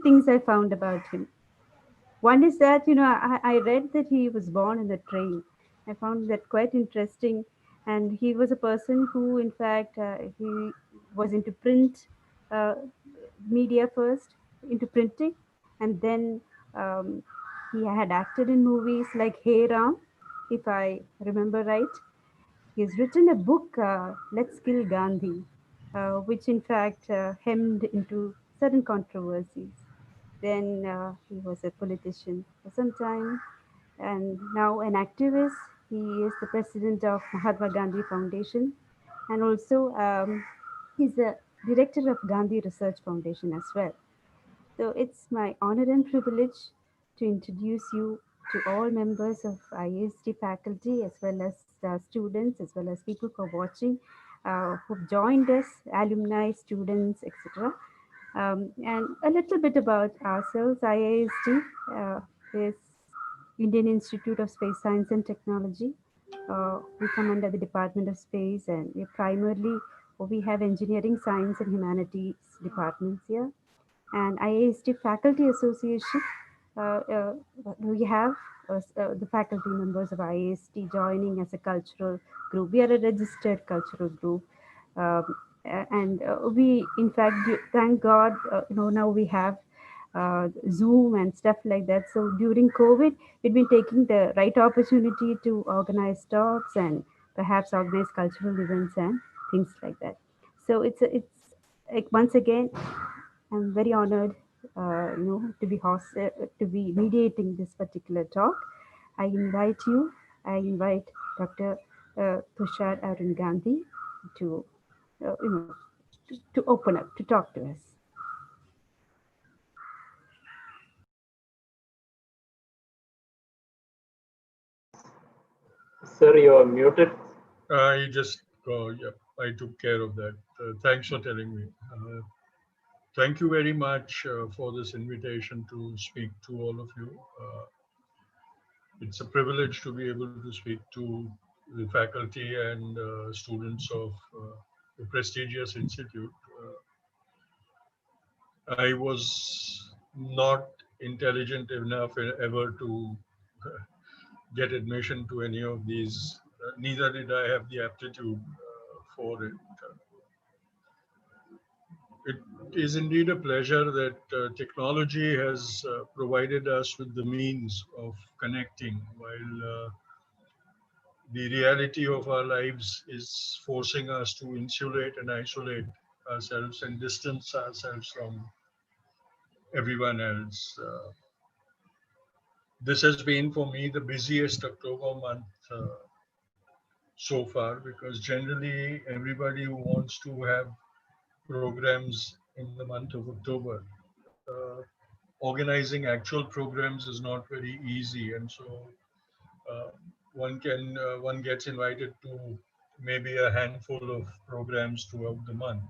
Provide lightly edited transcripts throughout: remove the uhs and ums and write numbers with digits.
things I found about him. One is that, I read that he was born in a train. I found that quite interesting. And he was a person who, in fact, he was into print uh, media first, into printing. And then um, he had acted in movies like Hey Ram, if I remember right. He's written a book, Let's Kill Gandhi, which in fact hemmed into certain controversies. Then he was a politician for some time, and now an activist. He is the president of Mahatma Gandhi Foundation, and also he's the director of Gandhi Research Foundation as well. So it's my honor and privilege to introduce you to all members of IST faculty, as well as students, as well as people who are watching, who've joined us, alumni, students, etc. And a little bit about ourselves. IIST is Indian Institute of Space Science and Technology. We come under the Department of Space, and we have engineering, science, and humanities departments here. And IIST Faculty Association, uh, uh, we have the faculty members of IIST joining as a cultural group. We are a registered cultural group. Um, and we, in fact, thank God, now we have Zoom and stuff like that. So during COVID, we've been taking the right opportunity to organize talks and perhaps organize cultural events and things like that. So it's like, once again, I'm very honored, to be mediating this particular talk. I invite you. I invite Dr. Tushar Arun Gandhi to, uh, you know, to open up, to talk to us. Sir, you are muted. I just, yeah, I took care of that. Thanks for telling me. Thank you very much for this invitation to speak to all of you. It's a privilege to be able to speak to the faculty and students of the prestigious institute. I was not intelligent enough ever to get admission to any of these. Neither did I have the aptitude for it. It is indeed a pleasure that technology has provided us with the means of connecting while the reality of our lives is forcing us to insulate and isolate ourselves and distance ourselves from everyone else. This has been for me the busiest October month so far, because generally everybody who wants to have programs in the month of October, organizing actual programs is not very easy, and so uh, one gets invited to maybe a handful of programs throughout the month.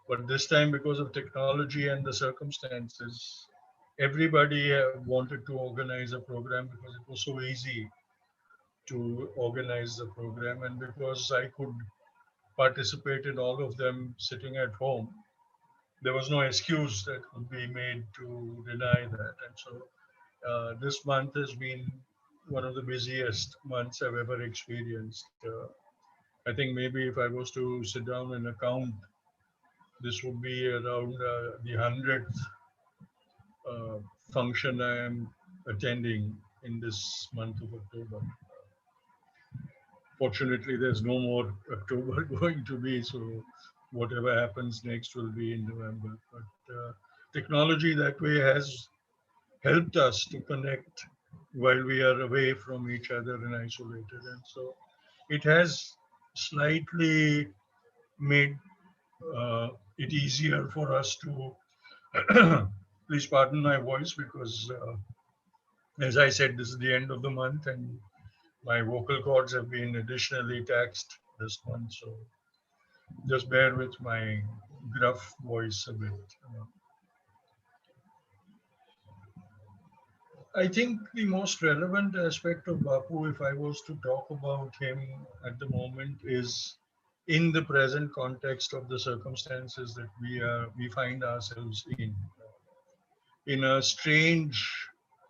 But this time, because of technology and the circumstances, everybody wanted to organize a program because it was so easy to organize the program, and because I could participate in all of them sitting at home, there was no excuse that could be made to deny that. And so this month has been one of the busiest months I've ever experienced. I think maybe if I was to sit down and count, this would be around the 100th uh, function I am attending in this month of October. Fortunately, there's no more October going to be, so whatever happens next will be in November. But technology that way has helped us to connect while we are away from each other and isolated. And so it has slightly made it easier for us to, please pardon my voice, because as I said, this is the end of the month and my vocal cords have been additionally taxed this month. So just bear with my gruff voice a bit. I think the most relevant aspect of Bapu, if I was to talk about him at the moment, is in the present context of the circumstances that we find ourselves in. in a strange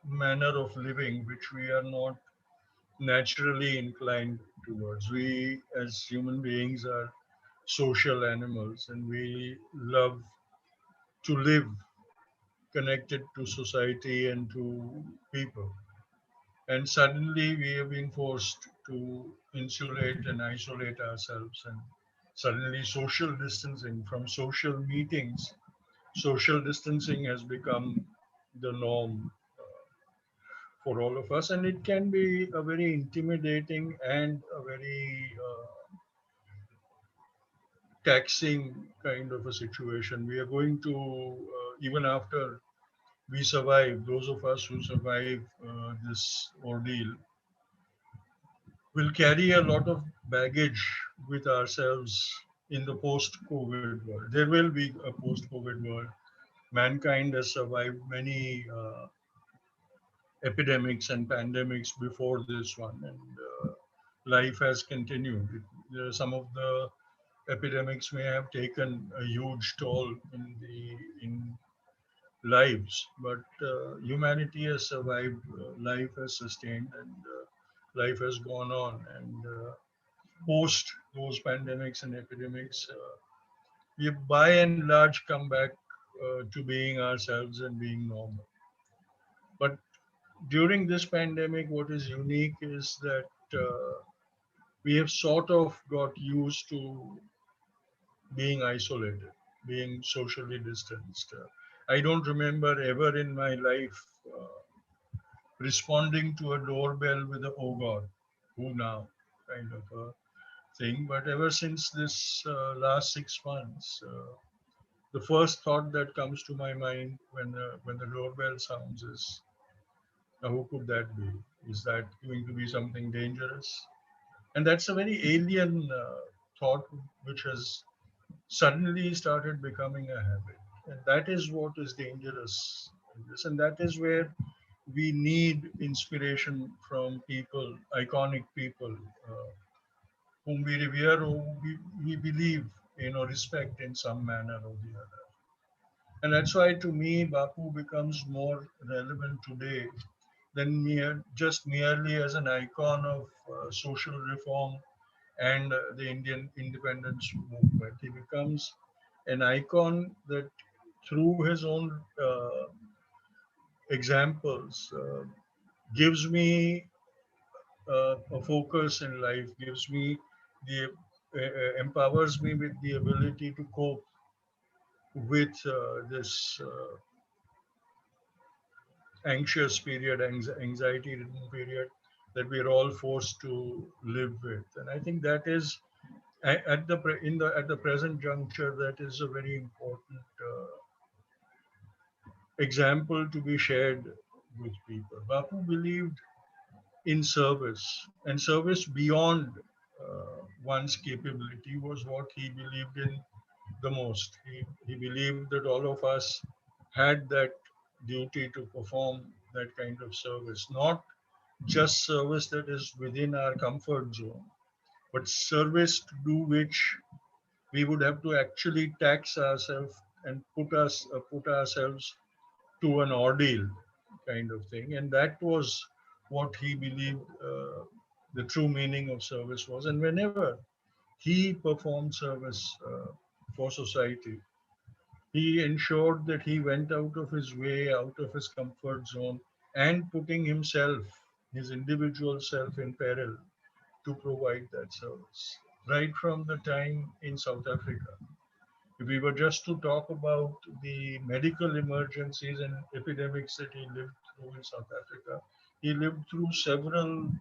manner of living, which we are not naturally inclined towards. We, as human beings, are social animals and we love to live connected to society and to people. And suddenly we have been forced to insulate and isolate ourselves, and suddenly social distancing from social meetings, social distancing has become the norm for all of us, and it can be a very intimidating and a very taxing kind of a situation. We are going to, even after we survive, those of us who survive this ordeal, will carry a lot of baggage with ourselves in the post COVID world. There will be a post COVID world. Mankind has survived many epidemics and pandemics before this one, and life has continued. Some of the epidemics may have taken a huge toll in lives, but humanity has survived. Life has sustained, and life has gone on. And post those pandemics and epidemics, we by and large come back to being ourselves and being normal. But during this pandemic, what is unique is that we have sort of got used to being isolated, being socially distanced. I don't remember ever in my life responding to a doorbell with a "Oh God, who now?" kind of a thing. But ever since this last 6 months, the first thought that comes to my mind when the doorbell sounds is, now who could that be? Is that going to be something dangerous? And that's a very alien thought which has suddenly started becoming a habit. And that is what is dangerous in this. And that is where we need inspiration from people, iconic people, whom we revere or we believe in or respect in some manner or the other. And that's why, to me, Bapu becomes more relevant today than just merely as an icon of social reform and the Indian independence movement. He becomes an icon that, through his own examples, gives me a focus in life, gives me the empowers me with the ability to cope with this anxious period, anxiety ridden period that we're all forced to live with. And I think that is at the at the present juncture, that is a very important example to be shared with people. Bapu believed in service, and service beyond one's capability was what he believed in the most. He believed that all of us had that duty to perform that kind of service, not just service that is within our comfort zone, but service to do which we would have to actually tax ourselves and put ourselves to an ordeal kind of thing. And that was what he believed the true meaning of service was. And whenever he performed service for society, he ensured that he went out of his way, out of his comfort zone, and putting himself, his individual self, in peril to provide that service. Right from the time in South Africa, if we were just to talk about the medical emergencies and epidemics that he lived through in South Africa, he lived through several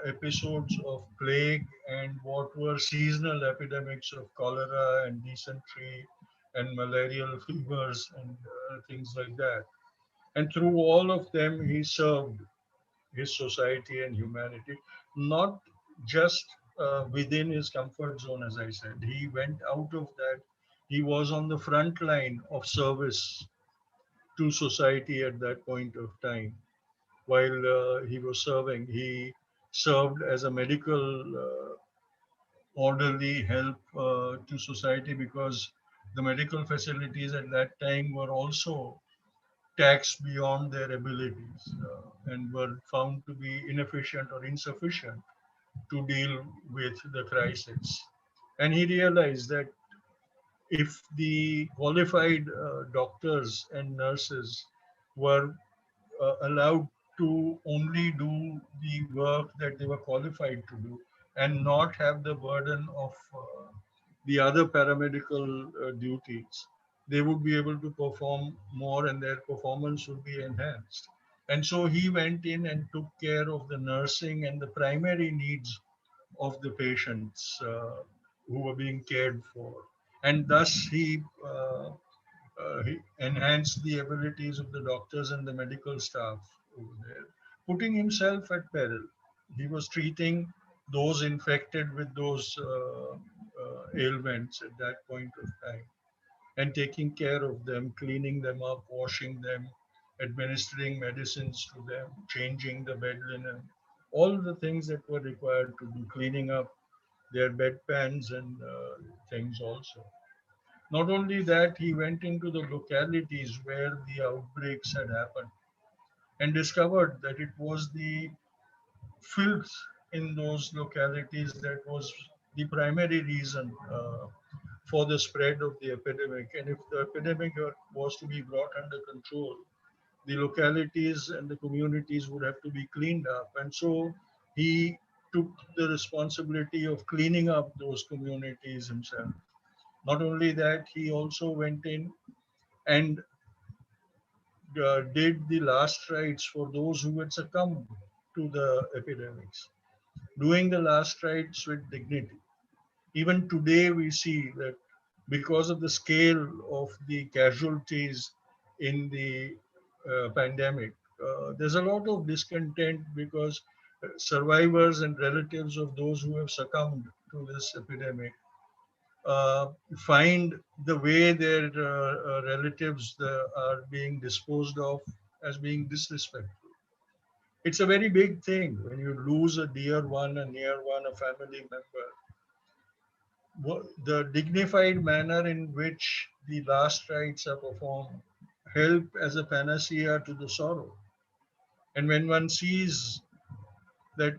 episodes of plague and what were seasonal epidemics of cholera and dysentery and malarial fevers and things like that. And through all of them, he served his society and humanity, not just within his comfort zone, as I said. He went out of that. He was on the front line of service to society at that point of time. While he was serving, he served as a medical orderly help to society, because the medical facilities at that time were also taxed beyond their abilities and were found to be inefficient or insufficient to deal with the crisis. And he realized that if the qualified doctors and nurses were allowed to only do the work that they were qualified to do and not have the burden of the other paramedical duties, they would be able to perform more and their performance would be enhanced. And so he went in and took care of the nursing and the primary needs of the patients who were being cared for. And thus he enhanced the abilities of the doctors and the medical staff over there, putting himself at peril. He was treating those infected with those ailments at that point of time and taking care of them, cleaning them up, washing them, administering medicines to them, changing the bed linen, all the things that were required to do, cleaning up their bedpans and things also. Not only that, he went into the localities where the outbreaks had happened and discovered that it was the filth in those localities that was the primary reason for the spread of the epidemic. And if the epidemic was to be brought under control, the localities and the communities would have to be cleaned up. And so he took the responsibility of cleaning up those communities himself. Not only that, he also went in and did the last rites for those who had succumbed to the epidemics, doing the last rites with dignity. Even today, we see that because of the scale of the casualties in the pandemic, there's a lot of discontent because survivors and relatives of those who have succumbed to this epidemic uh, find the way their relatives are being disposed of as being disrespectful. It's a very big thing when you lose a dear one, a near one, a family member. The dignified manner in which the last rites are performed help as a panacea to the sorrow. And when one sees that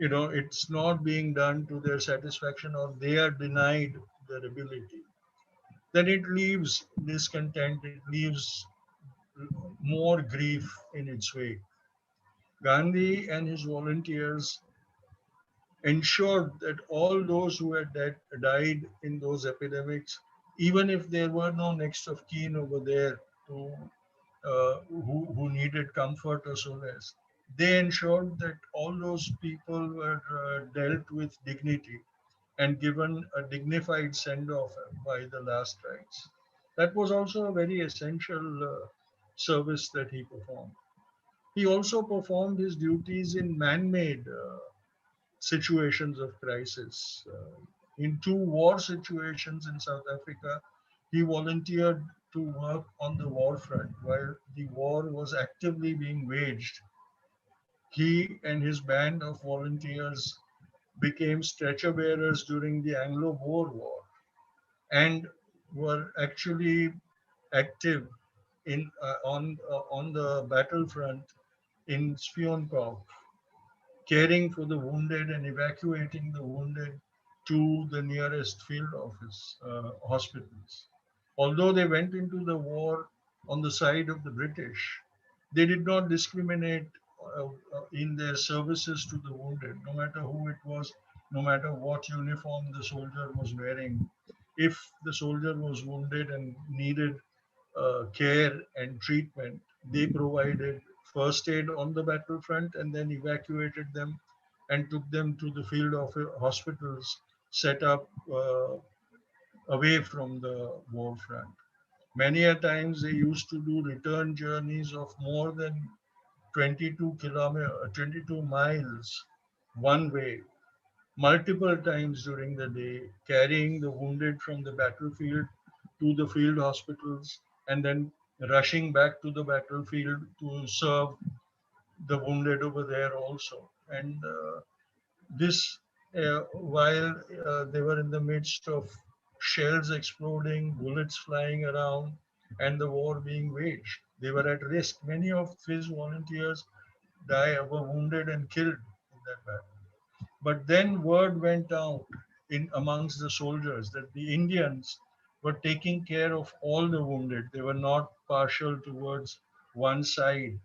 it's not being done to their satisfaction or they are denied their ability, then it leaves discontent, it leaves more grief in its wake. Gandhi and his volunteers ensured that all those who had died in those epidemics, even if there were no next of kin over there who needed comfort or solace, they ensured that all those people were dealt with dignity and given a dignified send off by the last rites. That was also a very essential service that he performed. He also performed his duties in man made situations of crisis. In two war situations in South Africa, he volunteered to work on the war front while the war was actively being waged. He and his band of volunteers became stretcher bearers during the Anglo Boer War and were actually active on the battlefront in Spionkop, caring for the wounded and evacuating the wounded to the nearest field office hospitals. Although they went into the war on the side of the British, they did not discriminate in their services to the wounded, no matter who it was, no matter what uniform the soldier was wearing. If the soldier was wounded and needed care and treatment, they provided first aid on the battlefront and then evacuated them and took them to the field of hospitals set up away from the war front. Many a times they used to do return journeys of more than 22 miles one way, multiple times during the day, carrying the wounded from the battlefield to the field hospitals and then rushing back to the battlefield to serve the wounded over there also. And this, while they were in the midst of shells exploding, bullets flying around, and the war being waged, They were at risk. Many of his volunteers were wounded and killed in that battle. But then word went out in amongst the soldiers that the Indians were taking care of all the wounded. They were not partial towards one side.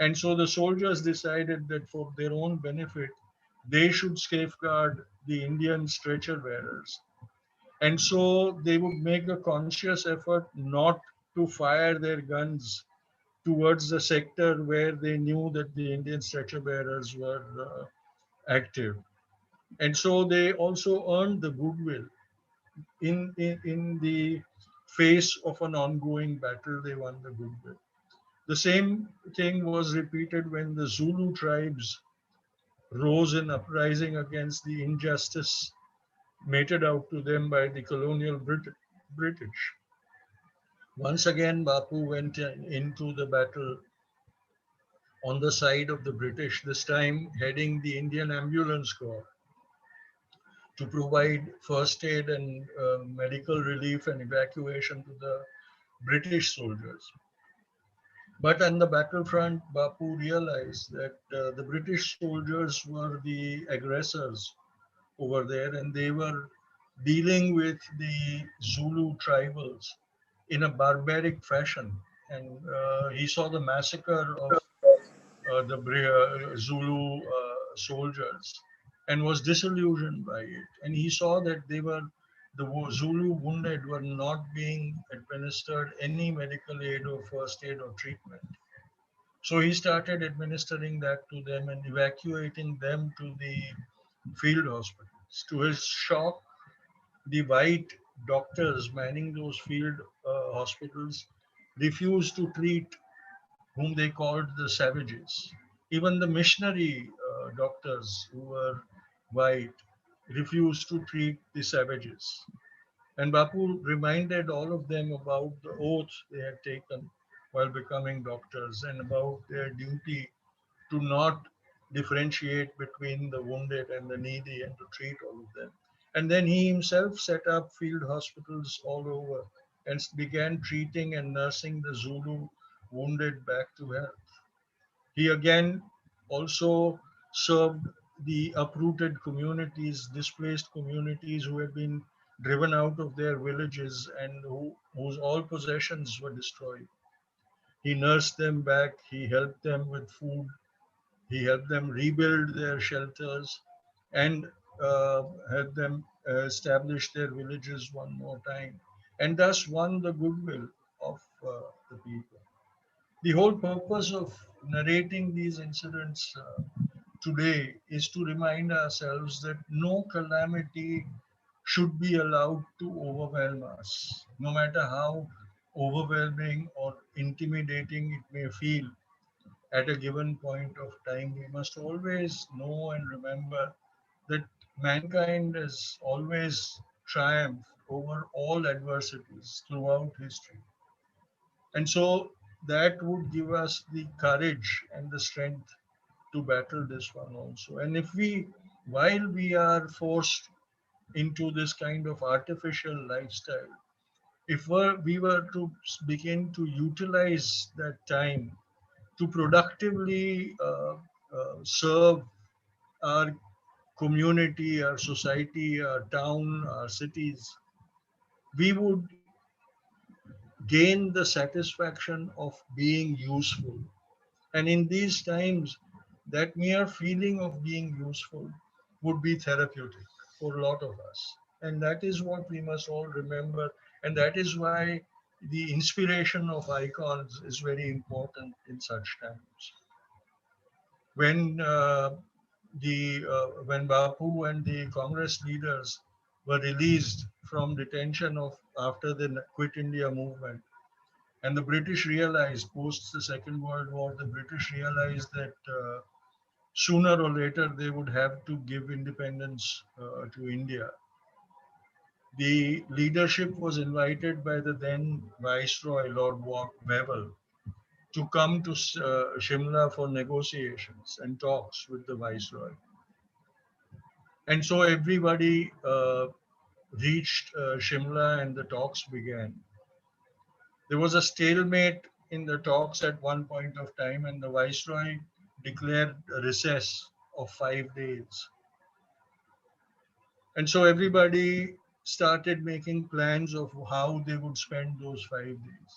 And so the soldiers decided that for their own benefit, they should safeguard the Indian stretcher bearers. And so they would make a conscious effort not to fire their guns towards the sector where they knew that the Indian stretcher bearers were active. And so they also earned the goodwill in the face of an ongoing battle. They won the goodwill. The same thing was repeated when the Zulu tribes rose in uprising against the injustice meted out to them by the colonial British. Once again, Bapu went into the battle on the side of the British, this time heading the Indian Ambulance Corps to provide first aid and medical relief and evacuation to the British soldiers. But on the battlefront, Bapu realized that the British soldiers were the aggressors over there, and they were dealing with the Zulu tribals in a barbaric fashion. And he saw the massacre of the Zulu soldiers and was disillusioned by it. And he saw that the Zulu wounded were not being administered any medical aid or first aid or treatment. So he started administering that to them and evacuating them to the field hospitals. To his shock, the white doctors manning those field hospitals refused to treat whom they called the savages. Even the missionary doctors who were white refused to treat the savages. And Bapu reminded all of them about the oath they had taken while becoming doctors and about their duty to not differentiate between the wounded and the needy and to treat all of them. And then he himself set up field hospitals all over and began treating and nursing the Zulu wounded back to health. He again also served the uprooted communities, displaced communities who had been driven out of their villages and whose all possessions were destroyed. He nursed them back, he helped them with food, he helped them rebuild their shelters and helped them establish their villages one more time, and thus won the goodwill of the people. The whole purpose of narrating these incidents today is to remind ourselves that no calamity should be allowed to overwhelm us, no matter how overwhelming or intimidating it may feel at a given point of time. We must always know and remember that mankind has always triumphed over all adversities throughout history. And so that would give us the courage and the strength to battle this one also. And if we, while we are forced into this kind of artificial lifestyle, if we were to begin to utilize that time to productively serve our community, our society, our town, our cities, we would gain the satisfaction of being useful. And in these times, that mere feeling of being useful would be therapeutic for a lot of us. And that is what we must all remember. And that is why the inspiration of icons is very important in such times. When when Bapu and the Congress leaders were released from detention of after the Quit India movement, and the British realized post the Second World War, the British realized that sooner or later they would have to give independence to India. The leadership was invited by the then Viceroy Lord Wavell to come to Shimla for negotiations and talks with the Viceroy. And so everybody reached Shimla and the talks began. There was a stalemate in the talks at one point of time, and the viceroy declared a recess of 5 days. And so everybody started making plans of how they would spend those 5 days.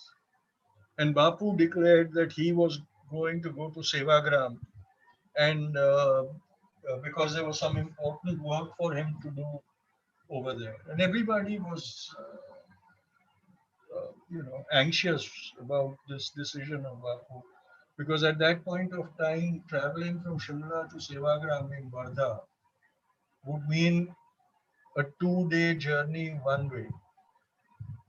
And Bapu declared that he was going to go to Sevagram, and because there was some important work for him to do over there. And everybody was, anxious about this decision of Bapu, because at that point of time, traveling from Shimla to Sevagram in Wardha would mean a 2 day journey one way.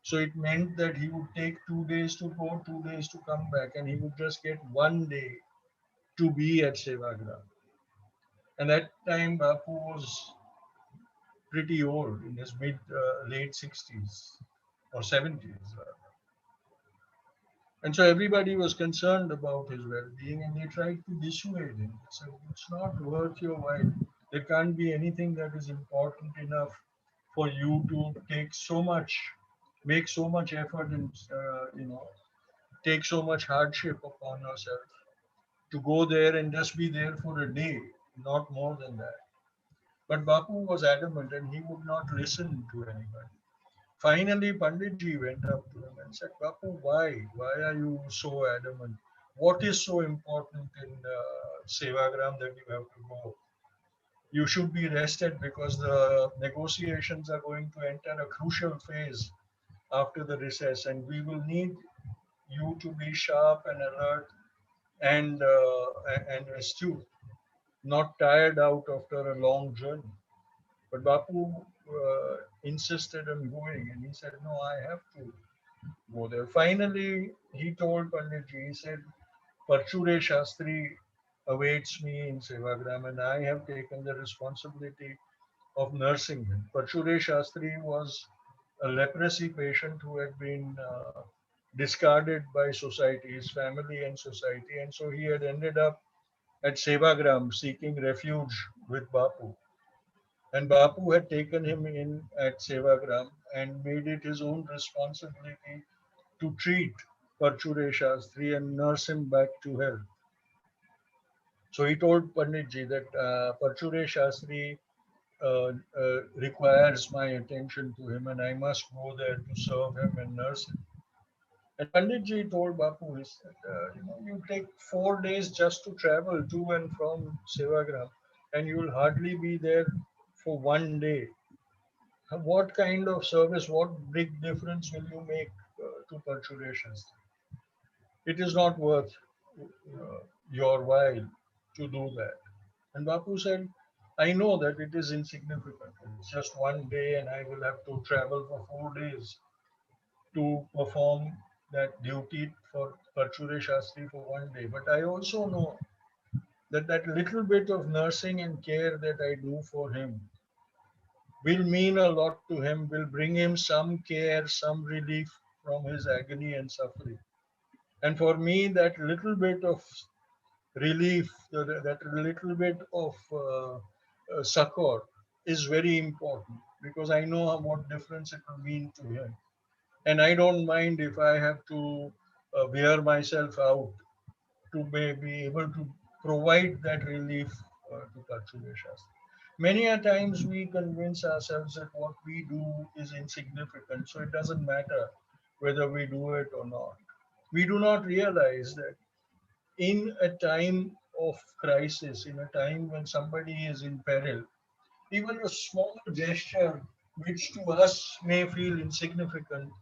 So it meant that he would take 2 days to go, 2 days to come back, and he would just get one day to be at Sevagram. And that time, Bapu was pretty old, in his late 60s or 70s. And so everybody was concerned about his well being, and they tried to dissuade him. They said, "It's not worth your while. There can't be anything that is important enough for you to take so much, make so much effort, and, take so much hardship upon yourself to go there and just be there for a day, not more than that." But Bapu was adamant, and he would not listen to anybody. Finally, Panditji went up to him and said, "Bapu, why? Why are you so adamant? What is so important in Sevagram that you have to go? You should be rested, because the negotiations are going to enter a crucial phase after the recess, and we will need you to be sharp and alert and astute, not tired out after a long journey." But Bapu insisted on going, and he said, "No, I have to go there." Finally, he told Panditji, he said, "Parchure Shastri awaits me in Sevagram, and I have taken the responsibility of nursing him." Parchure Shastri was a leprosy patient who had been discarded by society, his family and society, and so he had ended up at Sevagram seeking refuge with Bapu. And Bapu had taken him in at Sevagram and made it his own responsibility to treat Parchure Shastri and nurse him back to health. So he told Panditji that Parchure Shastri requires my attention to him, and I must go there to serve him and nurse him. And Panditji told Bapu, he said, you take 4 days just to travel to and from Sevagram, and you will hardly be there for one day. What kind of service, what big difference will you make to Parchure Shastri? It is not worth your while to do that. And Bapu said, "I know that it is insignificant. It's just one day, and I will have to travel for 4 days to perform that duty for Parchure Shastri for one day. But I also know that that little bit of nursing and care that I do for him will mean a lot to him, will bring him some care, some relief from his agony and suffering. And for me, that little bit of relief, that little bit of succor is very important, because I know what difference it will mean to him. And I don't mind if I have to wear myself out to be able to provide that relief to Parchure Shastri. Many a times we convince ourselves that what we do is insignificant, so it doesn't matter whether we do it or not. We do not realize that in a time of crisis, in a time when somebody is in peril, even a small gesture, which to us may feel insignificant,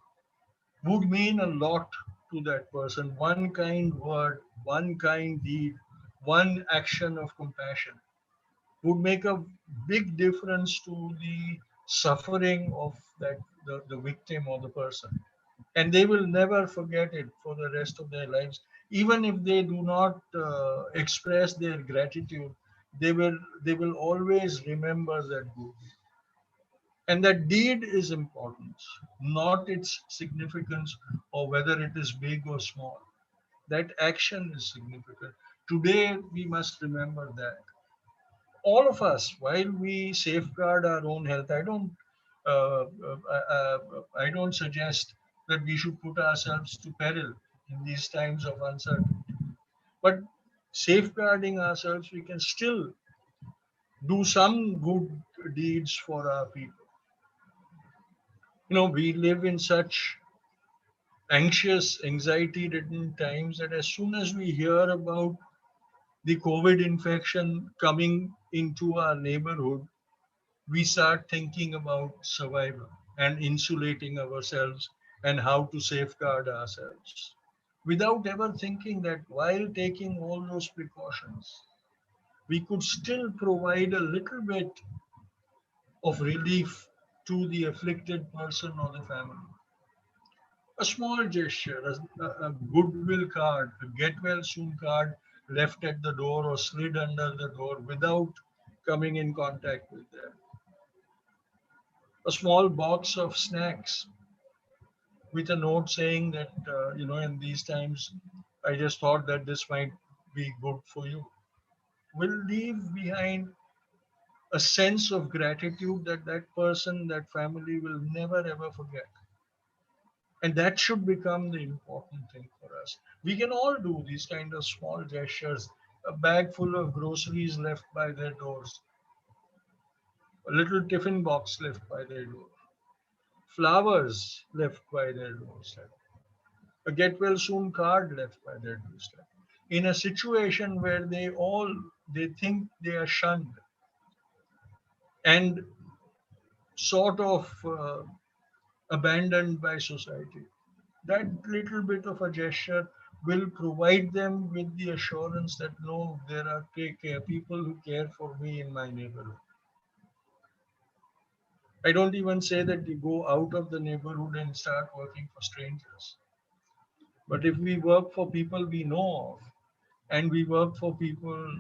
would mean a lot to that person. One kind word, one kind deed, one action of compassion would make a big difference to the suffering of the victim or the person. And they will never forget it for the rest of their lives. Even if they do not express their gratitude, they will always remember that good. And that deed is important, not its significance or whether it is big or small. That action is significant. Today, we must remember that. All of us, while we safeguard our own health, I don't suggest that we should put ourselves to peril. in these times of uncertainty. But safeguarding ourselves, we can still do some good deeds for our people. We live in such anxious, anxiety ridden times that as soon as we hear about the COVID infection coming into our neighborhood, we start thinking about survival and insulating ourselves and how to safeguard ourselves without ever thinking that while taking all those precautions, we could still provide a little bit of relief to the afflicted person or the family. A small gesture, a goodwill card, a get well soon card left at the door or slid under the door without coming in contact with them. A small box of snacks with a note saying that, in these times, I just thought that this might be good for you, will leave behind a sense of gratitude that that person, that family will never ever forget. And that should become the important thing for us. We can all do these kind of small gestures. A bag full of groceries left by their doors, a little tiffin box left by their door, flowers left by their doorstep, a get well soon card left by their doorstep. In a situation where they think they are shunned and sort of abandoned by society, that little bit of a gesture will provide them with the assurance that no, there are people who care for me in my neighborhood. I don't even say that you go out of the neighborhood and start working for strangers. But if we work for people we know of, and we work for people,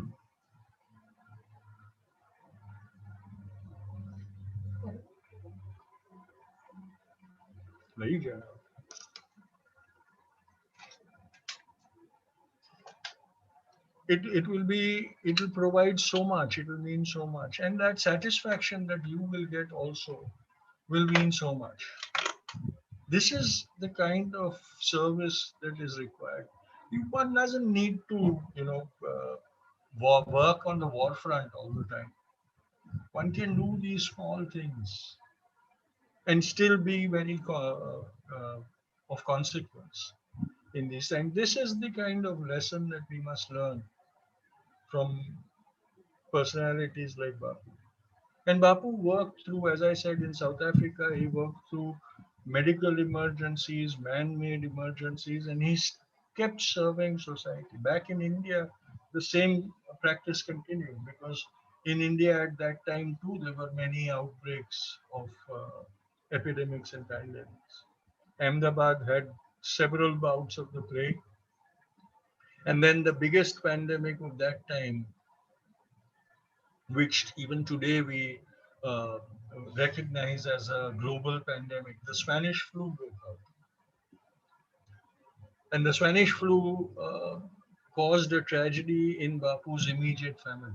it will provide so much, it will mean so much, and that satisfaction that you will get also will mean so much. This is the kind of service that is required. One doesn't need to, work on the war front all the time. One can do these small things and still be very of consequence in this time. This is the kind of lesson that we must learn from personalities like Bapu. And Bapu worked through, as I said, in South Africa, he worked through medical emergencies, man made emergencies, and kept serving society. Back in India, the same practice continued because in India at that time too, there were many outbreaks of epidemics and pandemics. Ahmedabad had several bouts of the plague. And then the biggest pandemic of that time, which even today we uh, recognize as a global pandemic, the Spanish flu broke out. And the Spanish flu caused a tragedy in Bapu's immediate family.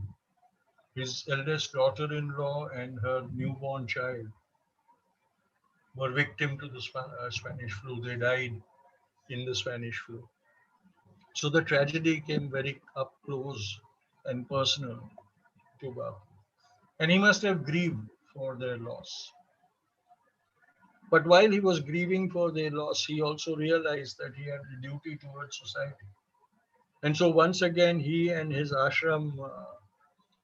His eldest daughter in law and her newborn child were victim to the Spanish flu. They died in the Spanish flu. So the tragedy came very up close and personal to Bapu. And he must have grieved for their loss. But while he was grieving for their loss, he also realized that he had a duty towards society. And so once again, he and his ashram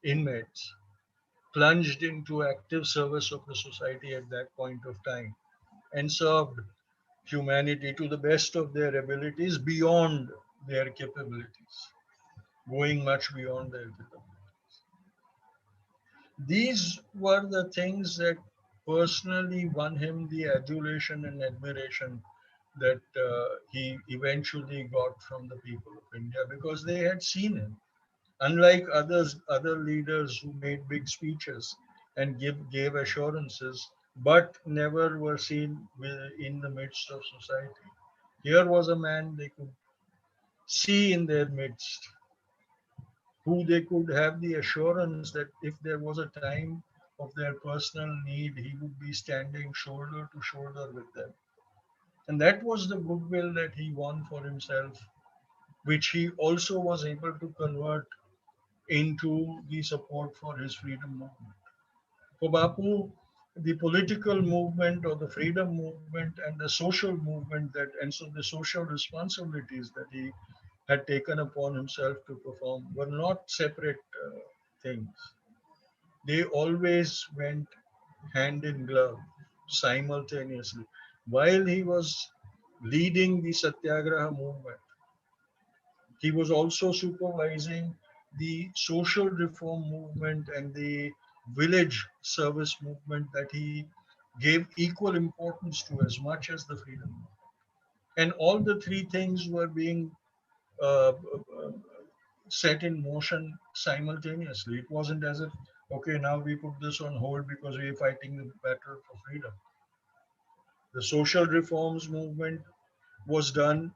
inmates plunged into active service of the society at that point of time and served humanity to the best of their abilities beyond their capabilities, going much beyond their capabilities. These were the things that personally won him the adulation and admiration that he eventually got from the people of India because they had seen him. Unlike other leaders who made big speeches and gave assurances, but never were seen in the midst of society. Here was a man they could see in their midst, who they could have the assurance that if there was a time of their personal need, he would be standing shoulder to shoulder with them. And that was the goodwill that he won for himself, which he also was able to convert into the support for his freedom movement. For Bapu, the political movement or the freedom movement and the social movement that, and so the social responsibilities that he had taken upon himself to perform were not separate things. They always went hand in glove simultaneously. While he was leading the Satyagraha movement, he was also supervising the social reform movement and the village service movement that he gave equal importance to as much as the freedom movement. And all the three things were being set in motion simultaneously. It wasn't as if, okay, now we put this on hold because we're fighting the battle for freedom. The social reforms movement was done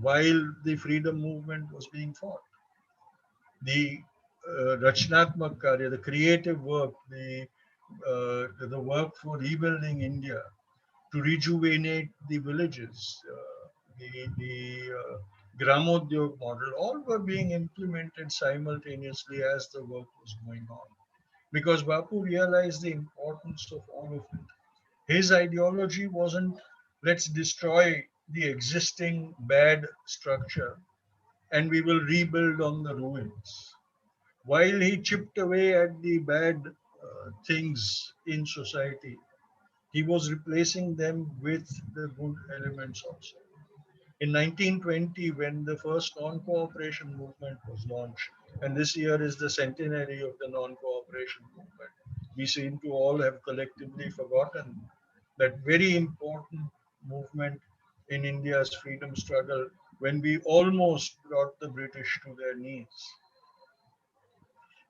while the freedom movement was being fought. The Rachnatmak Karya, the creative work, the work for rebuilding India, to rejuvenate the villages, the Gramodyog model, all were being implemented simultaneously as the work was going on. Because Bapu realized the importance of all of it. His ideology wasn't let's destroy the existing bad structure and we will rebuild on the ruins. While he chipped away at the bad things in society, he was replacing them with the good elements also. In 1920, when the first non cooperation movement was launched, and this year is the centenary of the non cooperation movement, we seem to all have collectively forgotten that very important movement in India's freedom struggle when we almost brought the British to their knees.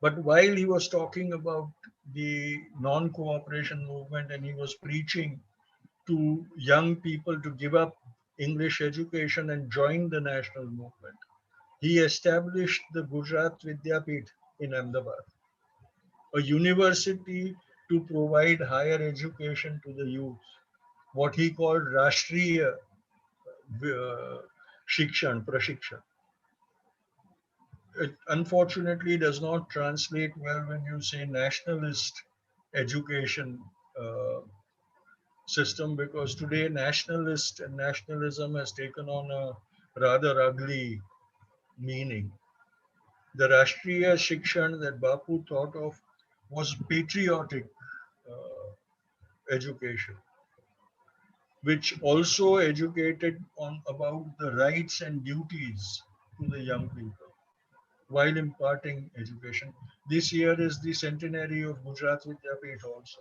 But while he was talking about the non cooperation movement and he was preaching to young people to give up English education and join the national movement, he established the Gujarat Vidyapith in Ahmedabad, a university to provide higher education to the youth, what he called Rashtriya Shikshan, Prashikshan. It unfortunately does not translate well when you say nationalist education uh, system, because today nationalist and nationalism has taken on a rather ugly meaning. The Rashtriya Shikshan that Bapu thought of was patriotic education, which also educated on about the rights and duties to the young people while imparting education. This year is the centenary of Gujarat Vidyapith also.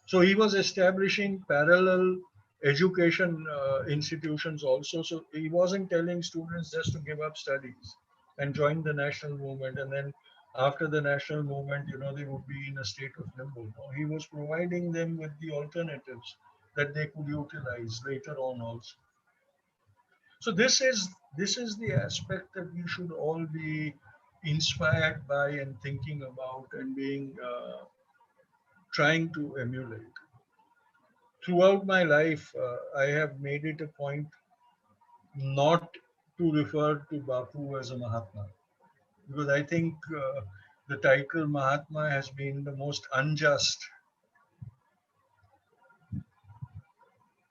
So he was establishing parallel education institutions also. So he wasn't telling students just to give up studies and join the national movement. And then after the national movement, they would be in a state of limbo. No, he was providing them with the alternatives that they could utilize later on also. So this is the aspect that we should all be inspired by and thinking about and being trying to emulate. Throughout my life, I have made it a point not to refer to Bapu as a Mahatma, because I think the title Mahatma has been the most unjust,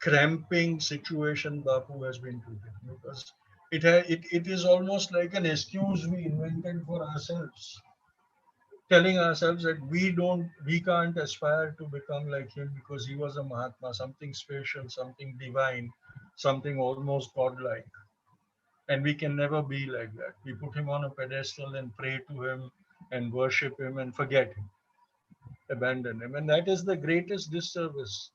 cramping situation Bapu has been put in, because it is almost like an excuse we invented for ourselves, telling ourselves that we can't aspire to become like him because he was a Mahatma, something special, something divine, something almost godlike. And we can never be like that. We put him on a pedestal and pray to him and worship him and forget him, abandon him. And that is the greatest disservice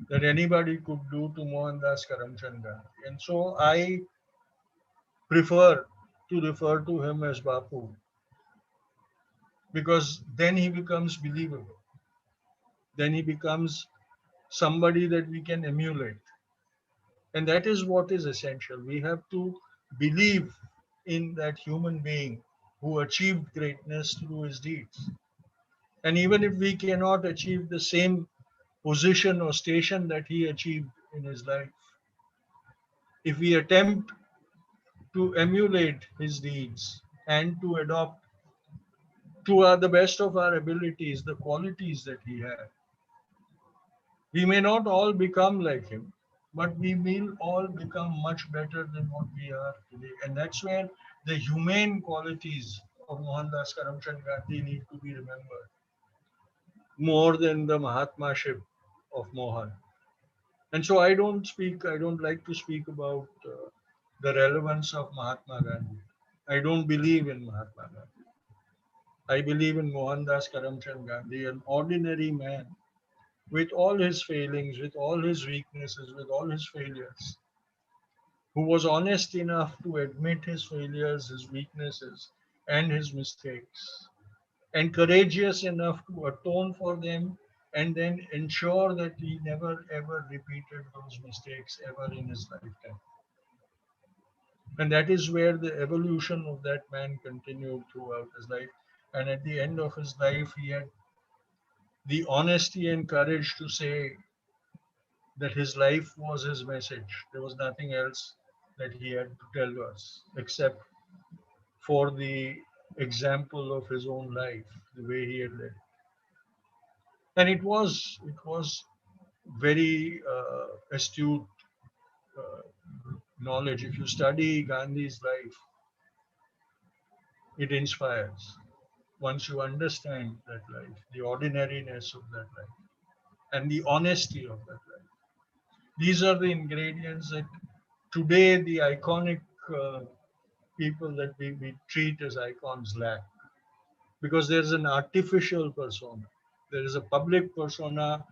that anybody could do to Mohandas Karamchand Gandhi. And so I prefer to refer to him as Bapu, because then he becomes believable. Then he becomes somebody that we can emulate. And that is what is essential. We have to believe in that human being who achieved greatness through his deeds. And even if we cannot achieve the same position or station that he achieved in his life, if we attempt to emulate his deeds and to adopt to the best of our abilities the qualities that he had, we may not all become like him, but we will all become much better than what we are today. And that's where the humane qualities of Mohandas Karamchand Gandhi need to be remembered more than the Mahatmaship of Mohan. And so I don't like to speak about the relevance of Mahatma Gandhi. I don't believe in Mahatma Gandhi. I believe in Mohandas Karamchand Gandhi, an ordinary man with all his failings, with all his weaknesses, with all his failures, who was honest enough to admit his failures, his weaknesses, and his mistakes, and courageous enough to atone for them and then ensure that he never ever repeated those mistakes ever in his lifetime. And that is where the evolution of that man continued throughout his life. And at the end of his life, he had the honesty and courage to say that his life was his message. There was nothing else that he had to tell us except for the example of his own life, the way he had led. And it was very astute uh, knowledge. If you study Gandhi's life, it inspires. Once you understand that life, the ordinariness of that life, and the honesty of that life, these are the ingredients that today the iconic uh, people that we treat as icons lack. Because there's an artificial persona, there is a public persona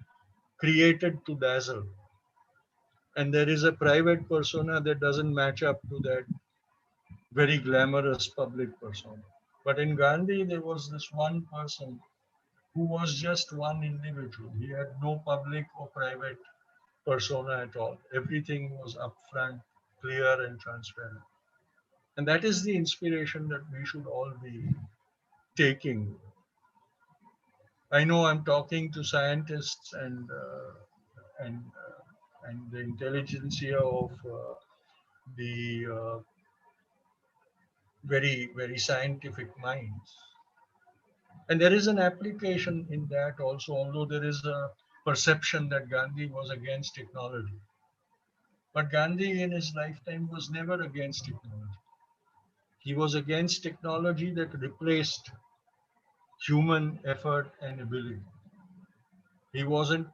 created to dazzle, and there is a private persona that doesn't match up to that very glamorous public persona. But in Gandhi, there was this one person who was just one individual. He had no public or private persona at all. Everything was upfront, clear, and transparent. And that is the inspiration that we should all be taking. I know I'm talking to scientists and the intelligentsia of the very scientific minds, and there is an application in that also. Although there is a perception that Gandhi was against technology, but Gandhi in his lifetime was never against technology. He was against technology that replaced human effort and ability. He wasn't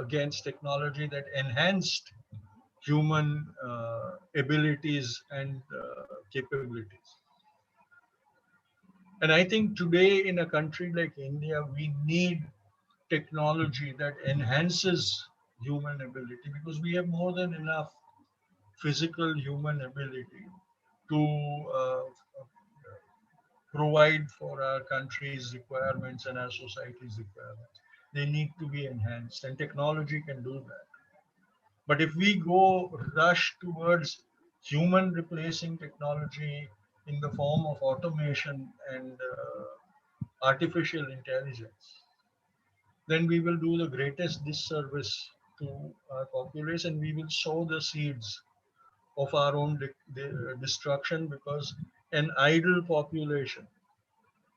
against technology that enhanced human abilities and capabilities. And I think today in a country like India, we need technology that enhances human ability, because we have more than enough physical human ability to provide for our country's requirements and our society's requirements. They need to be enhanced, and technology can do that. But if we go rush towards human replacing technology in the form of automation and artificial intelligence, then we will do the greatest disservice to our populace, and we will sow the seeds of our own destruction, because an idle population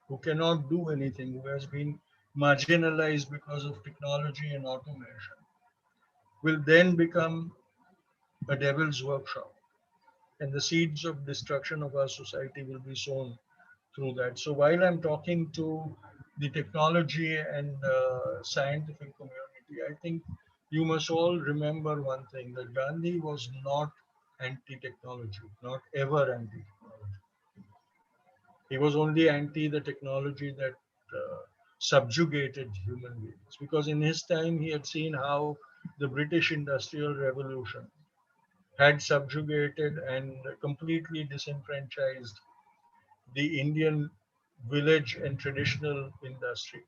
who cannot do anything, who has been marginalized because of technology and automation, will then become a devil's workshop, and the seeds of destruction of our society will be sown through that. So while I'm talking to the technology and scientific community, I think you must all remember one thing, that Gandhi was not anti technology, not ever anti technology. He was only anti the technology that subjugated human beings. Because in his time, he had seen how the British Industrial Revolution had subjugated and completely disenfranchised the Indian village and traditional industry,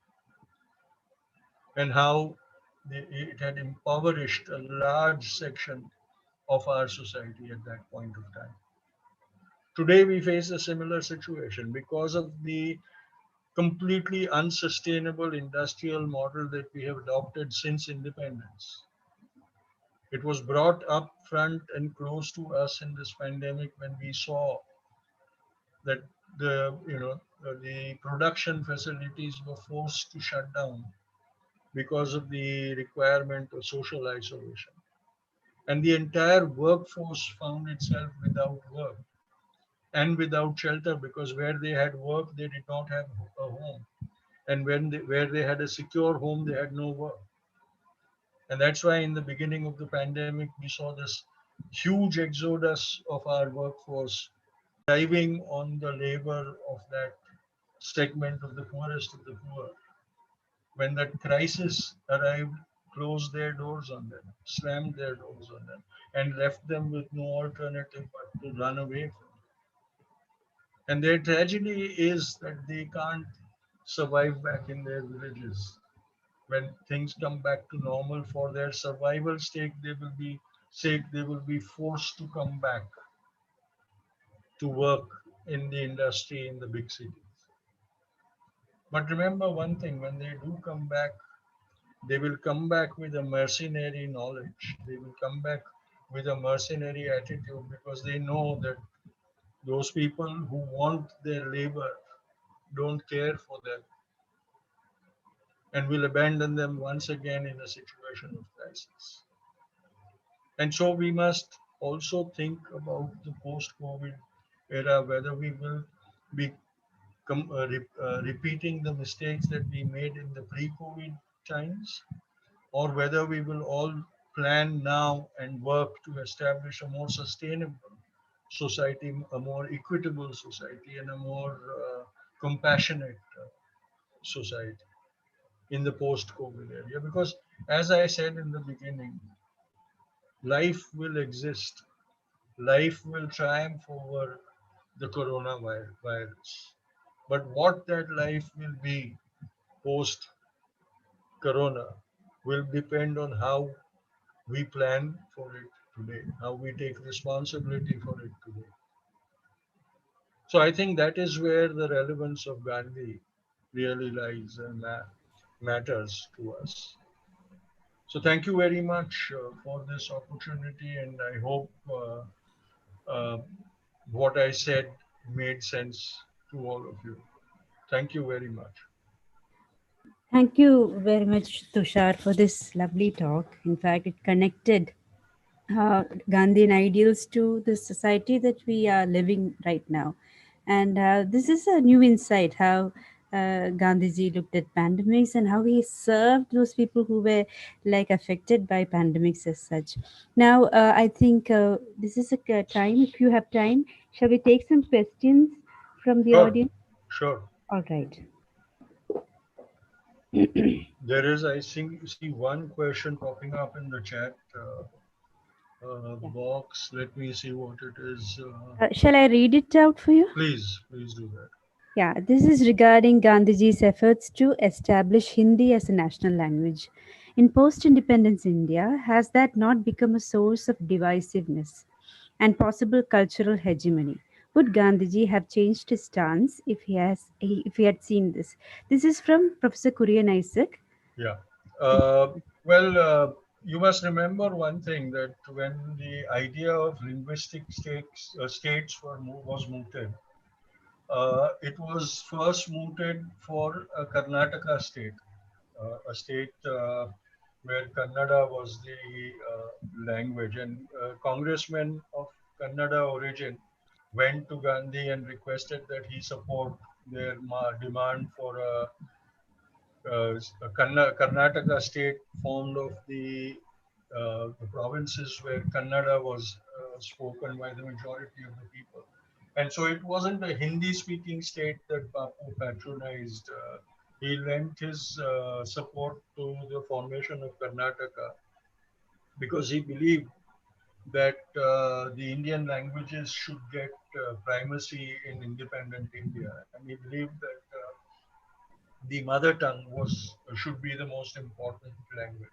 and how it had impoverished a large section of our society at that point of time. Today, we face a similar situation because of the completely unsustainable industrial model that we have adopted since independence. It was brought up front and close to us in this pandemic when we saw that the production facilities were forced to shut down because of the requirement of social isolation, and the entire workforce found itself without work and without shelter, because where they had work they did not have a home, and where they had a secure home they had no work. And that's why in the beginning of the pandemic we saw this huge exodus of our workforce thriving on the labor of that segment of the poorest of the poor. When that crisis arrived, closed their doors on them, slammed their doors on them, and left them with no alternative but to run away from it. And their tragedy is that they can't survive back in their villages. When things come back to normal, for their survival sake they will be forced to come back to work in the industry in the big cities. But remember one thing, when they do come back, they will come back with a mercenary knowledge. They will come back with a mercenary attitude, because they know that those people who want their labor don't care for them and will abandon them once again in a situation of crisis. And so we must also think about the post COVID era, whether we will be repeating the mistakes that we made in the pre COVID times, or whether we will all plan now and work to establish a more sustainable society, a more equitable society, and a more compassionate society in the post COVID area. Because, as I said in the beginning, life will exist, life will triumph over the coronavirus. But what that life will be post corona will depend on how we plan for it today, how we take responsibility for it today. So I think that is where the relevance of Gandhi really lies and matters to us. So thank you very much for this opportunity, and I hope uh, what I said made sense to all of you. Thank you very much. Thank you very much, Tushar, for this lovely talk. In fact, it connected Gandhian ideals to the society that we are living right now. And this is a new insight how Gandhiji looked at pandemics and how he served those people who were like affected by pandemics as such. Now, I think this is a time, if you have time, shall we take some questions from the Sure, audience? sure. All right. There is, I think, see one question popping up in the chat Yeah. box. Let me see what it is. Shall I read it out for you? Please do that. Yeah, this is regarding Gandhiji's efforts to establish Hindi as a national language. In post independence India, has that not become a source of divisiveness and possible cultural hegemony? Would Gandhiji have changed his stance if he had seen this? This is from Professor Kurian Isaac. Yeah. Uh, well, you must remember one thing, that when the idea of linguistic states was mooted, it was first mooted for a Karnataka state, a state where Kannada was the language, and congressmen of Kannada origin went to Gandhi and requested that he support their demand for a Karnataka state formed of the provinces where Kannada was spoken by the majority of the people. And so it wasn't a Hindi speaking state that Bapu patronized. He lent his support to the formation of Karnataka because he believed that the Indian languages should get primacy in independent India. And he believed that the mother tongue was should be the most important language.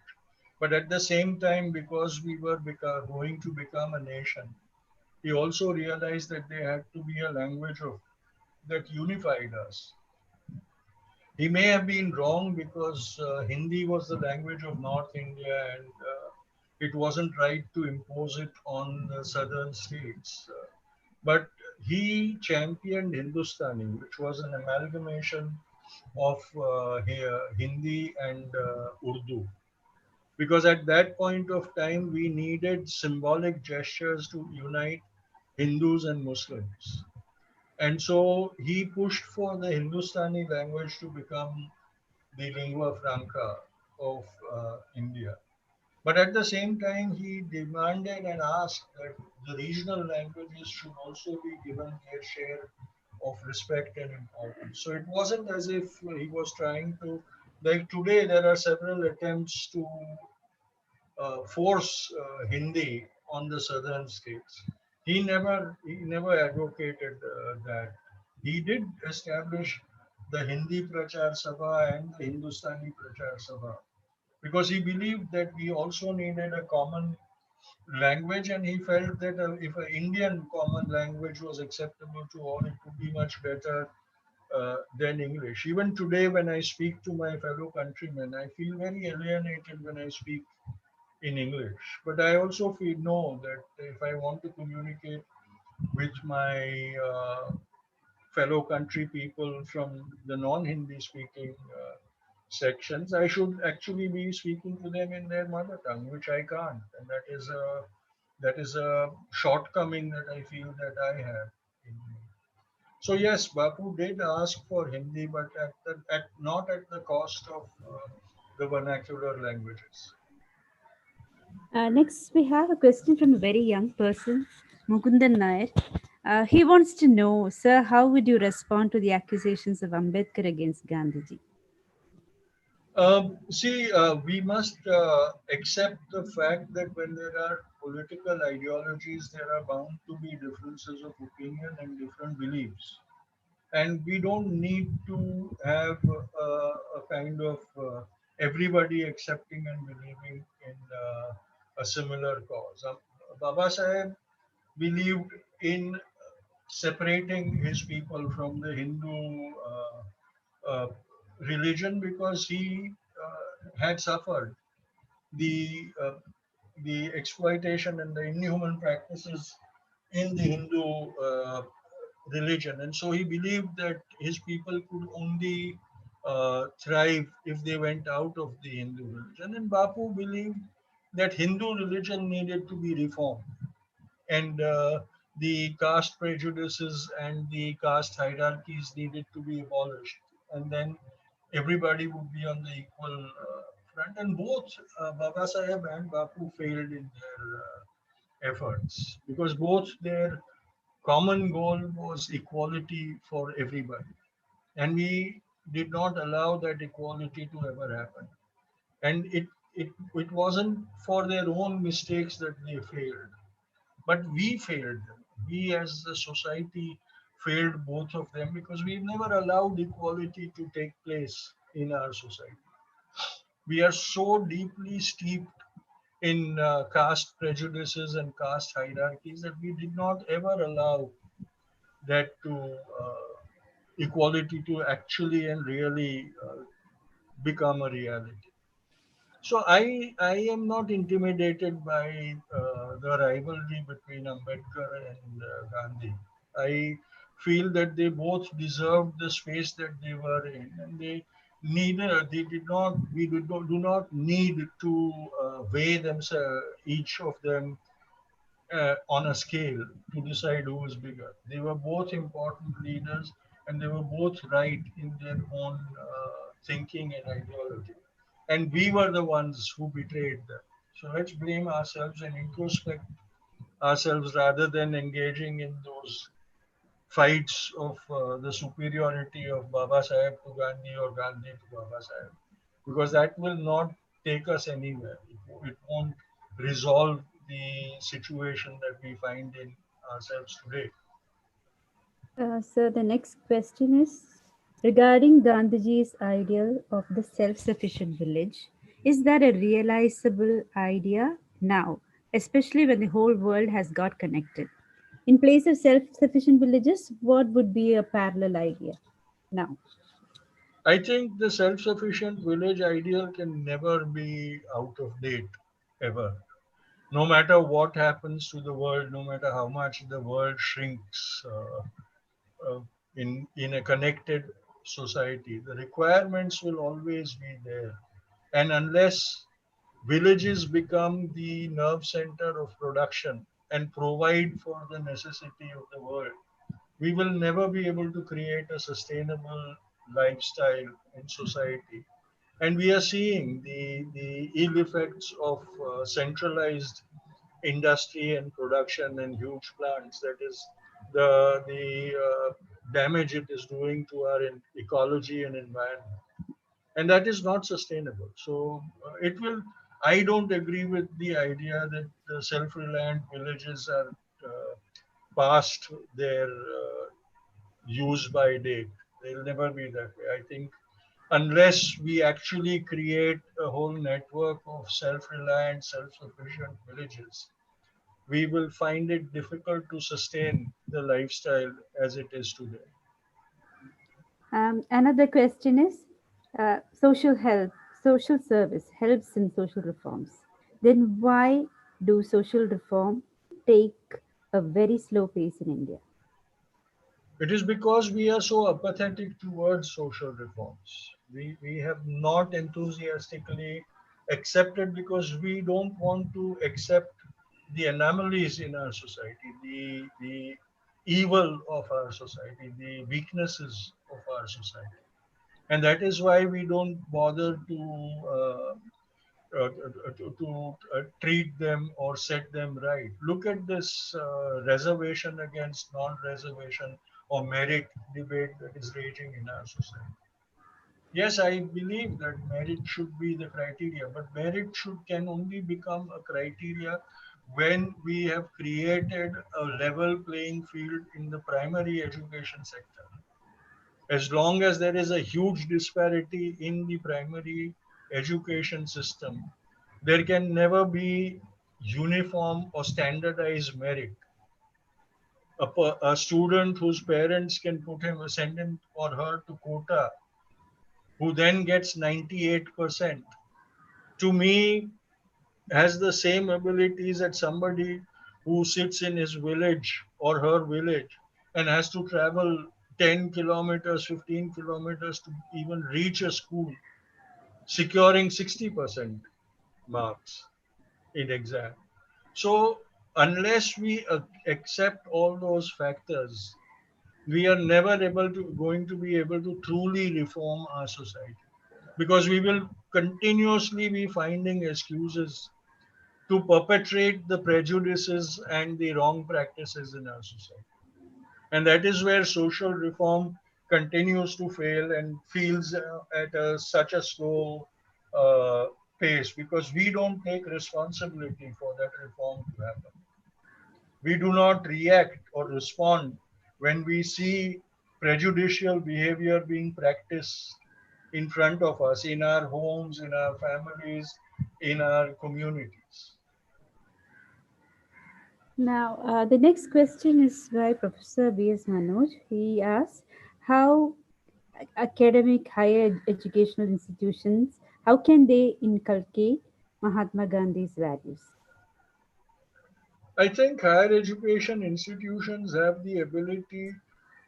But at the same time, because we were going to become a nation, he also realized that there had to be a language that unified us. He may have been wrong, because Hindi was the language of North India, and it wasn't right to impose it on the southern states. But he championed Hindustani, which was an amalgamation of Hindi and Urdu. Because at that point of time, we needed symbolic gestures to unite Hindus and Muslims. And so he pushed for the Hindustani language to become the lingua franca of India. But at the same time, he demanded and asked that the regional languages should also be given their share of respect and importance. So it wasn't as if he was trying to, like today, there are several attempts to force Hindi on the southern states. He never advocated that. He did establish the Hindi Prachar Sabha and the Hindustani Prachar Sabha because he believed that we also needed a common language, and he felt that if an Indian common language was acceptable to all, it would be much better than English. Even today, when I speak to my fellow countrymen, I feel very alienated when I speak in English. But I also feel know that if I want to communicate with my fellow country people from the non-Hindi speaking sections, I should actually be speaking to them in their mother tongue, which I can't, and that is a shortcoming that I feel that I have in me. So yes, Bapu did ask for Hindi, but not at the cost of the vernacular languages. Next, we have a question from a very young person, Mukundan Nair. He wants to know, sir, how would you respond to the accusations of Ambedkar against Gandhiji? See, we must accept the fact that when there are political ideologies, there are bound to be differences of opinion and different beliefs. And we don't need to have a kind of everybody accepting and believing in a similar cause. Baba Saheb believed in separating his people from the Hindu uh, religion because he had suffered the uh, the exploitation and the inhuman practices in the Hindu religion, and so he believed that his people could only thrive if they went out of the Hindu religion. And Bapu believed that Hindu religion needed to be reformed, and the caste prejudices and the caste hierarchies needed to be abolished, and then everybody would be on the equal front. And both Baba Saheb and Bapu failed in their efforts because both their common goal was equality for everybody, and we did not allow that equality to ever happen. And it wasn't for their own mistakes that they failed, but we failed them. We as a society failed both of them because we never allowed equality to take place in our society. We are so deeply steeped in caste prejudices and caste hierarchies that we did not ever allow that to equality to actually and really become a reality. So I am not intimidated by the rivalry between Ambedkar and Gandhi. I feel that they both deserved the space that they were in, and they did not do not need to weigh themselves each of them on a scale to decide who was bigger. They were both important leaders, and they were both right in their own thinking and ideology. And we were the ones who betrayed them. So let's blame ourselves and introspect ourselves rather than engaging in those fights of the superiority of Baba Saheb to Gandhi or Gandhi to Baba Saheb, because that will not take us anywhere. It won't resolve the situation that we find in ourselves today. So the next question is regarding Gandhiji's ideal of the self-sufficient village. Is that a realizable idea now, especially when the whole world has got connected? In place of self-sufficient villages, what would be a parallel idea now? I think the self sufficient village ideal can never be out of date, ever. No matter what happens to the world, no matter how much the world shrinks in a connected society, the requirements will always be there. And unless villages become the nerve center of production and provide for the necessity of the world, we will never be able to create a sustainable lifestyle in society. And we are seeing the ill effects of centralized industry and production and huge plants. That is the damage it is doing to our ecology and environment, and that is not sustainable. So it will. I don't agree with the idea that self-reliant villages are past their use by date. They'll never be that way. I think unless we actually create a whole network of self-reliant, self-sufficient villages, we will find it difficult to sustain the lifestyle as it is today. Another question is social help, social service helps in social reforms. Then why do social reform take a very slow pace in India? It is because we are so apathetic towards social reforms. We have not enthusiastically accepted because we don't want to accept the anomalies in our society, the evil of our society, the weaknesses of our society. And that is why we don't bother to treat them or set them right. Look at this reservation against non-reservation or merit debate that is raging in our society. Yes, I believe that merit should be the criteria, but merit should can only become a criteria when we have created a level playing field in the primary education sector. As long as there is a huge disparity in the primary education system, there can never be uniform or standardized merit. A student whose parents can put him, send him or her to quota, who then gets 98%, to me, has the same abilities as somebody who sits in his village or her village and has to travel 10 kilometers, 15 kilometers to even reach a school, securing 60% marks in exam. So, unless we accept all those factors, we are never going to be able to truly reform our society, because we will continuously be finding excuses to perpetrate the prejudices and the wrong practices in our society. And that is where social reform continues to fail and feels at such a slow uh, pace, because we don't take responsibility for that reform to happen. We do not react or respond when we see prejudicial behavior being practiced in front of us, in our homes, in our families, in our communities. Now, the next question is by Professor B.S. Manoj. He asks, how academic higher educational institutions, how can they inculcate Mahatma Gandhi's values? I think higher education institutions have the ability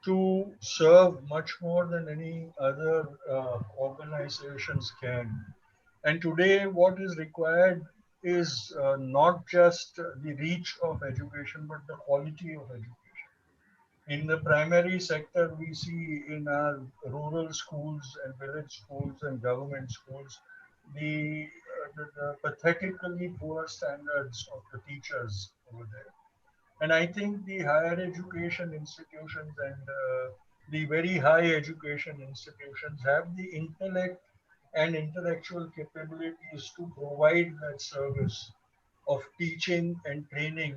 to serve much more than any other organizations can. And today, what is required is not just the reach of education, but the quality of education. In the primary sector, we see in our rural schools and village schools and government schools the pathetically poor standards of the teachers over there. And I think the higher education institutions and the very high education institutions have the intellect and intellectual capabilities to provide that service of teaching and training,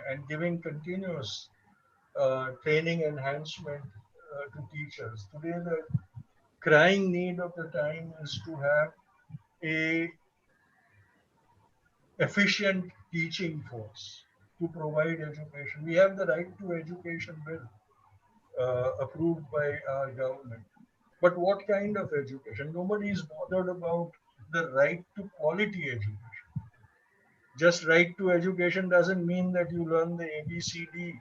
and giving continuous training enhancement to teachers. Today, the crying need of the time is to have a efficient teaching force to provide education. We have the right to education bill approved by our government. But what kind of education? Nobody is bothered about the right to quality education. Just right to education doesn't mean that you learn the ABCD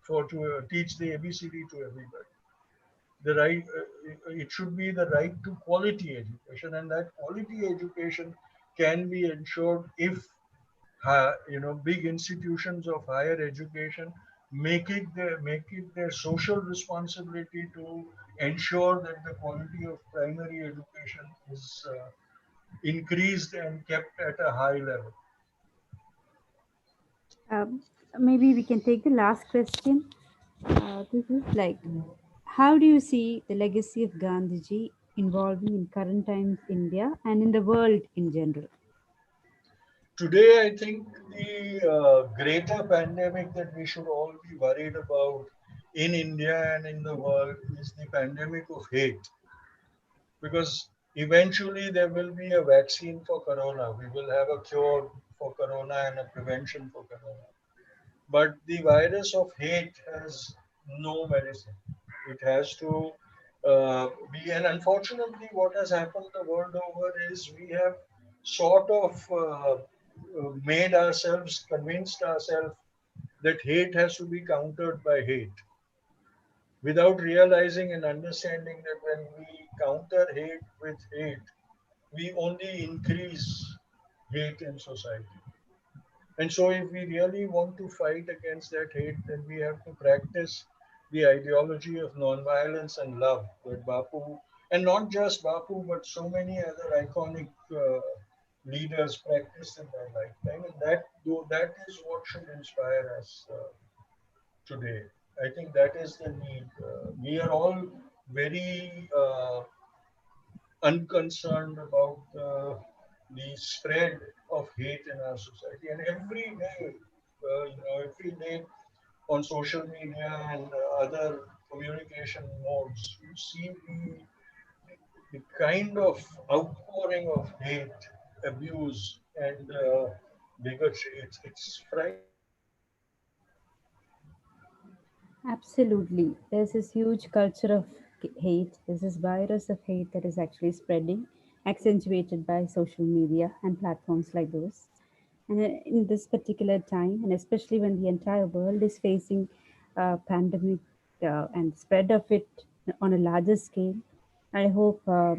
for to teach the ABCD to everybody. The right, it should be the right to quality education, and that quality education can be ensured if big institutions of higher education make it their social responsibility to ensure that the quality of primary education is increased and kept at a high level. Um, Maybe we can take the last question. This is like, how do you see the legacy of Gandhiji involving in current times India and in the world in general? Today, I think the greater pandemic that we should all be worried about in India and in the world is the pandemic of hate. Because eventually there will be a vaccine for corona. We will have a cure for corona and a prevention for corona. But the virus of hate has no medicine. It has to be, and unfortunately, what has happened the world over is we have sort of made ourselves, convinced ourselves that hate has to be countered by hate without realizing and understanding that when we counter hate with hate, we only increase hate in society. And so, if we really want to fight against that hate, then we have to practice the ideology of nonviolence and love that Bapu, and not just Bapu, but so many other iconic leaders practiced in their lifetime. And that is what should inspire us today. I think that is the need. We are all very unconcerned about the spread of hate in our society. And every day on social media and other communication modes, you see the kind of outpouring of hate, abuse, and bigotry. It's frightening. Absolutely. There's this huge culture of hate. There's this virus of hate that is actually spreading, accentuated by social media and platforms like those. And in this particular time, and especially when the entire world is facing a pandemic and spread of it on a larger scale, I hope uh,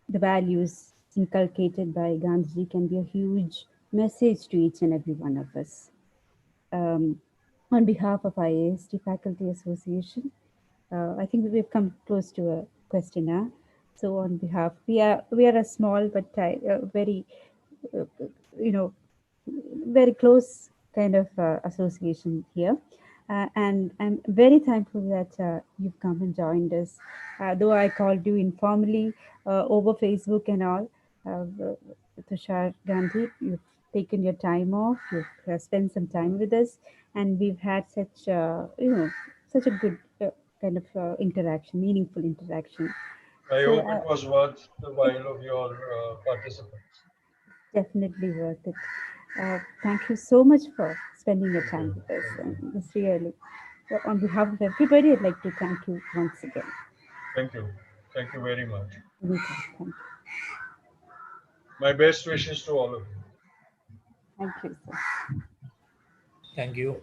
the values inculcated by Gandhiji can be a huge message to each and every one of us. Um, on behalf of IAST Faculty Association, I think we've come close to a questionnaire. So on behalf, we are a small but very, uh, you know, very close kind of association here. And I'm very thankful that you've come and joined us. Though I called you informally over Facebook and all, Tushar Gandhi, you've taken your time off, you've spent some time with us, and we've had such, such a good kind of interaction, meaningful interaction. I So hope it was worth the while of your participants. definitely worth it. Thank you so much for spending your Thank time you. with us. Thank you. And it's really, on behalf of everybody, I'd like to thank you once again. Thank you. Thank you very much. Anytime. Thank you. My best wishes to all of you. Thank you, sir. Thank you.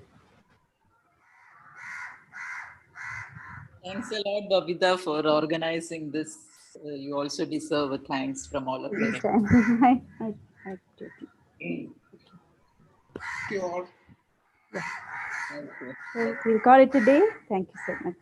Thanks a lot, Babita, for organizing this. You also deserve a thanks from all of us. Anytime. I totally. You all. Yeah. Okay. So we'll call it a day. Thank you so much.